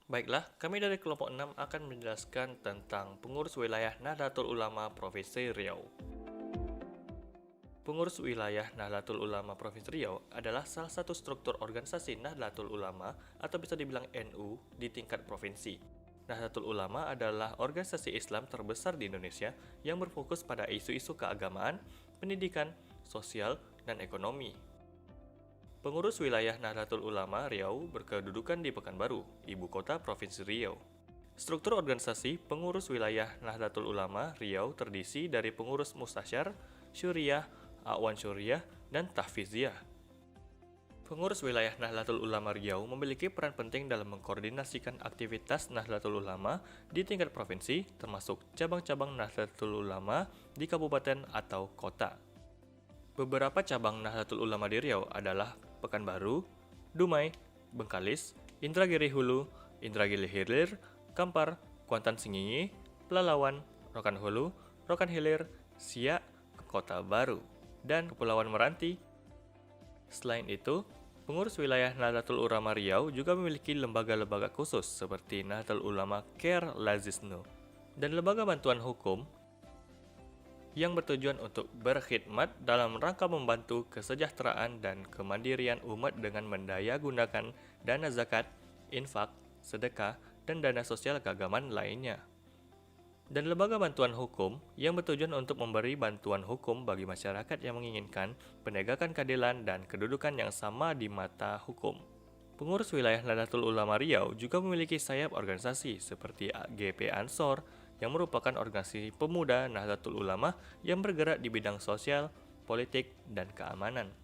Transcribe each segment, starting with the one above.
Baiklah, kami dari kelompok 6 akan menjelaskan tentang pengurus wilayah Nahdlatul Ulama Provinsi Riau. Pengurus wilayah Nahdlatul Ulama Provinsi Riau adalah salah satu struktur organisasi Nahdlatul Ulama atau bisa dibilang NU di tingkat provinsi. Nahdlatul Ulama adalah organisasi Islam terbesar di Indonesia yang berfokus pada isu-isu keagamaan, pendidikan, sosial, dan ekonomi. Pengurus wilayah Nahdlatul Ulama Riau berkedudukan di Pekanbaru, ibu kota Provinsi Riau. Struktur organisasi pengurus wilayah Nahdlatul Ulama Riau terdiri dari pengurus mustasyar, syuriah, Awan Syuriah, dan Tahfiziah. Pengurus wilayah Nahdlatul Ulama Riau memiliki peran penting dalam mengkoordinasikan aktivitas Nahdlatul Ulama di tingkat provinsi, termasuk cabang-cabang Nahdlatul Ulama di kabupaten atau kota. Beberapa cabang Nahdlatul Ulama di Riau adalah Pekanbaru, Dumai, Bengkalis, Indragiri Hulu, Indragiri Hilir, Kampar, Kuantan Singingi, Pelalawan, Rokan Hulu, Rokan Hilir, Siak, Kota Baru, dan Kepulauan Meranti. Selain itu, pengurus wilayah Nahdlatul Ulama Riau juga memiliki lembaga-lembaga khusus seperti Nahdlatul Ulama Care Lazisnu dan lembaga bantuan hukum yang bertujuan untuk berkhidmat dalam rangka membantu kesejahteraan dan kemandirian umat dengan mendaya gunakan dana zakat, infak, sedekah, dan dana sosial keagamaan lainnya. Dan lembaga bantuan hukum yang bertujuan untuk memberi bantuan hukum bagi masyarakat yang menginginkan penegakan keadilan dan kedudukan yang sama di mata hukum. Pengurus wilayah Nahdlatul Ulama Riau juga memiliki sayap organisasi seperti GP Ansor yang merupakan organisasi pemuda Nahdlatul Ulama yang bergerak di bidang sosial, politik, dan keamanan.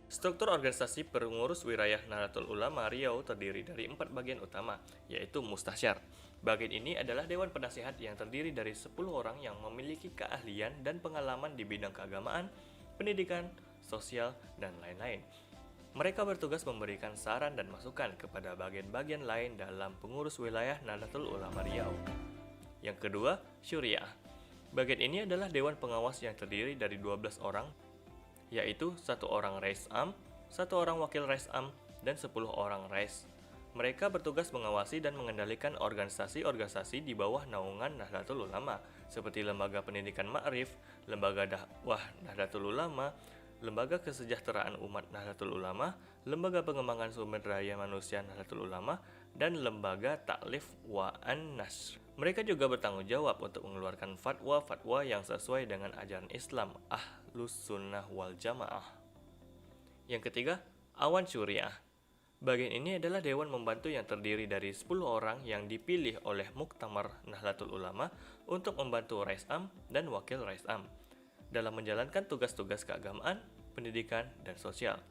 Struktur organisasi pengurus wilayah Nahdlatul Ulama Riau terdiri dari 4 bagian utama, yaitu mustasyar. Bagian ini adalah dewan penasihat yang terdiri dari 10 orang yang memiliki keahlian dan pengalaman di bidang keagamaan, pendidikan, sosial, dan lain-lain. Mereka bertugas memberikan saran dan masukan kepada bagian-bagian lain dalam pengurus wilayah Nahdlatul Ulama Riau. Yang kedua, syuriah. Bagian ini adalah dewan pengawas yang terdiri dari 12 orang, yaitu 1 orang rais am, 1 orang wakil rais am, dan 10 orang rais. Mereka bertugas mengawasi dan mengendalikan organisasi-organisasi di bawah naungan Nahdlatul Ulama, seperti Lembaga Pendidikan Ma'rif, Lembaga Dakwah Nahdlatul Ulama, Lembaga Kesejahteraan Umat Nahdlatul Ulama, Lembaga Pengembangan Sumber Daya Manusia Nahdlatul Ulama, dan Lembaga Taklif wa An-Nashr. Mereka juga bertanggung jawab untuk mengeluarkan fatwa-fatwa yang sesuai dengan ajaran Islam Ahlus Sunnah wal Jamaah. Yang ketiga, Awan Syuriah. Bagian ini adalah dewan membantu yang terdiri dari 10 orang yang dipilih oleh Muktamar Nahdlatul Ulama untuk membantu Rais Am dan Wakil Rais Am dalam menjalankan tugas-tugas keagamaan, pendidikan, dan sosial.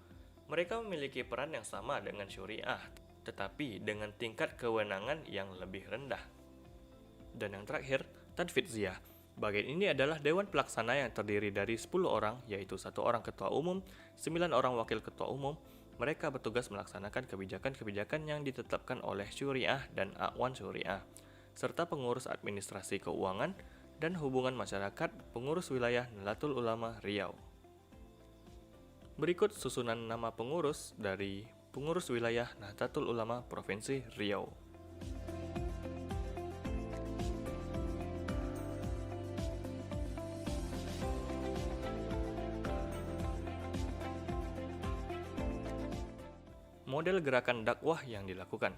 Mereka memiliki peran yang sama dengan syuriah, tetapi dengan tingkat kewenangan yang lebih rendah. Dan yang terakhir, Tanfidziyah. Bagian ini adalah dewan pelaksana yang terdiri dari 10 orang, yaitu 1 orang ketua umum, 9 orang wakil ketua umum. Mereka bertugas melaksanakan kebijakan-kebijakan yang ditetapkan oleh syuriah dan Awan Syuriah, serta pengurus administrasi keuangan dan hubungan masyarakat pengurus wilayah Nahdlatul Ulama Riau. Berikut susunan nama pengurus dari pengurus wilayah Nahdlatul Ulama Provinsi Riau. Model gerakan dakwah yang dilakukan.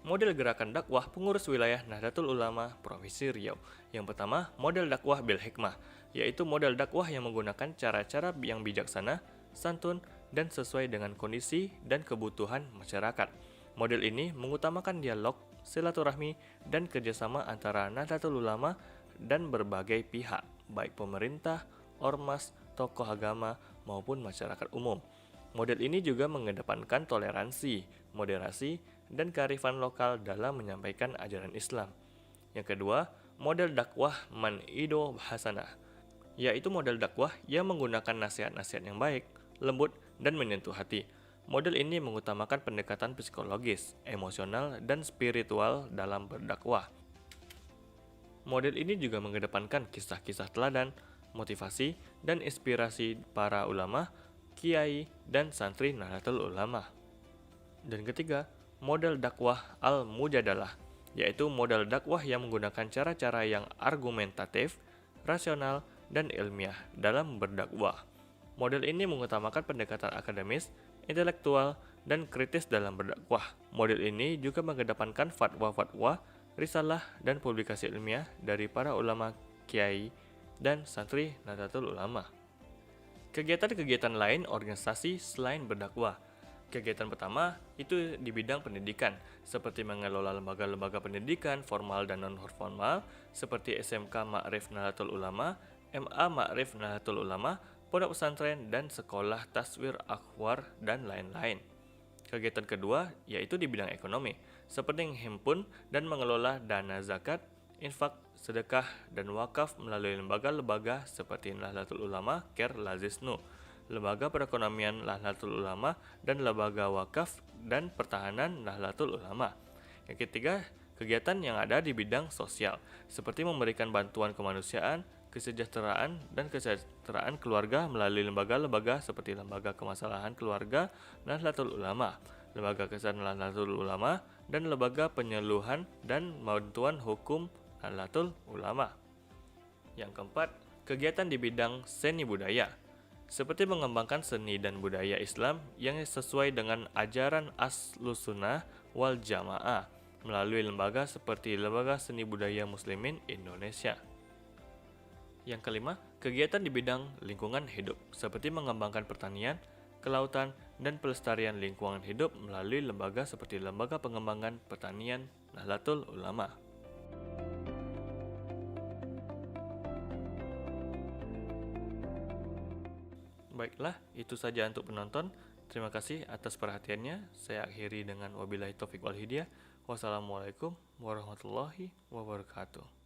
Model gerakan dakwah pengurus wilayah Nahdlatul Ulama Provinsi Riau. Yang pertama, model dakwah bil hikmah, yaitu model dakwah yang menggunakan cara-cara yang bijaksana, santun, dan sesuai dengan kondisi dan kebutuhan masyarakat. Model ini mengutamakan dialog, silaturahmi, dan kerjasama antara Nahdlatul Ulama dan berbagai pihak, baik pemerintah, ormas, tokoh agama, maupun masyarakat umum. Model ini juga mengedepankan toleransi, moderasi, dan kearifan lokal dalam menyampaikan ajaran Islam. Yang kedua, model dakwah man-ido hasanah, yaitu model dakwah yang menggunakan nasihat-nasihat yang baik, lembut, dan menyentuh hati. Model ini mengutamakan pendekatan psikologis, emosional, dan spiritual dalam berdakwah. Model ini juga mengedepankan kisah-kisah teladan, motivasi, dan inspirasi para ulama, kiai, dan santri Nahdlatul Ulama. Dan ketiga, model dakwah al-mujadalah, yaitu model dakwah yang menggunakan cara-cara yang argumentatif, rasional, dan ilmiah dalam berdakwah. Model ini mengutamakan pendekatan akademis, intelektual, dan kritis dalam berdakwah. Model ini juga mengedepankan fatwa-fatwa, risalah, dan publikasi ilmiah dari para ulama, kiai, dan santri Nahdlatul Ulama. Kegiatan-kegiatan lain organisasi selain berdakwah. Kegiatan pertama itu di bidang pendidikan, seperti mengelola lembaga-lembaga pendidikan formal dan non-formal, seperti SMK Ma'rif Nahdlatul Ulama, MA Ma'rif Nahdlatul Ulama, pondok pesantren, dan sekolah taswir akhwar, dan lain-lain. Kegiatan kedua yaitu di bidang ekonomi, seperti menghimpun dan mengelola dana zakat, infak, sedekah, dan wakaf melalui lembaga-lembaga seperti Nahdlatul Ulama, Ker Lazisnu, Lembaga Perekonomian Nahdlatul Ulama, dan Lembaga Wakaf dan Pertahanan Nahdlatul Ulama. Yang ketiga, kegiatan yang ada di bidang sosial, seperti memberikan bantuan kemanusiaan, kesejahteraan, dan kesejahteraan keluarga melalui lembaga-lembaga seperti Lembaga Kemasalahan Keluarga Nahdlatul Ulama, Lembaga Kesehatan Nahdlatul Ulama, dan Lembaga Penyuluhan dan Bantuan Hukum Nahdlatul Ulama. Yang keempat, kegiatan di bidang seni budaya, seperti mengembangkan seni dan budaya Islam yang sesuai dengan ajaran Ahlussunnah wal Jamaah melalui lembaga seperti Lembaga Seni Budaya Muslimin Indonesia. Yang kelima, kegiatan di bidang lingkungan hidup, seperti mengembangkan pertanian, kelautan, dan pelestarian lingkungan hidup melalui lembaga seperti Lembaga Pengembangan Pertanian Nahdlatul Ulama. Baiklah, itu saja untuk penonton. Terima kasih atas perhatiannya. Saya akhiri dengan wabillahi taufiq wal hidayah. Wassalamualaikum warahmatullahi wabarakatuh.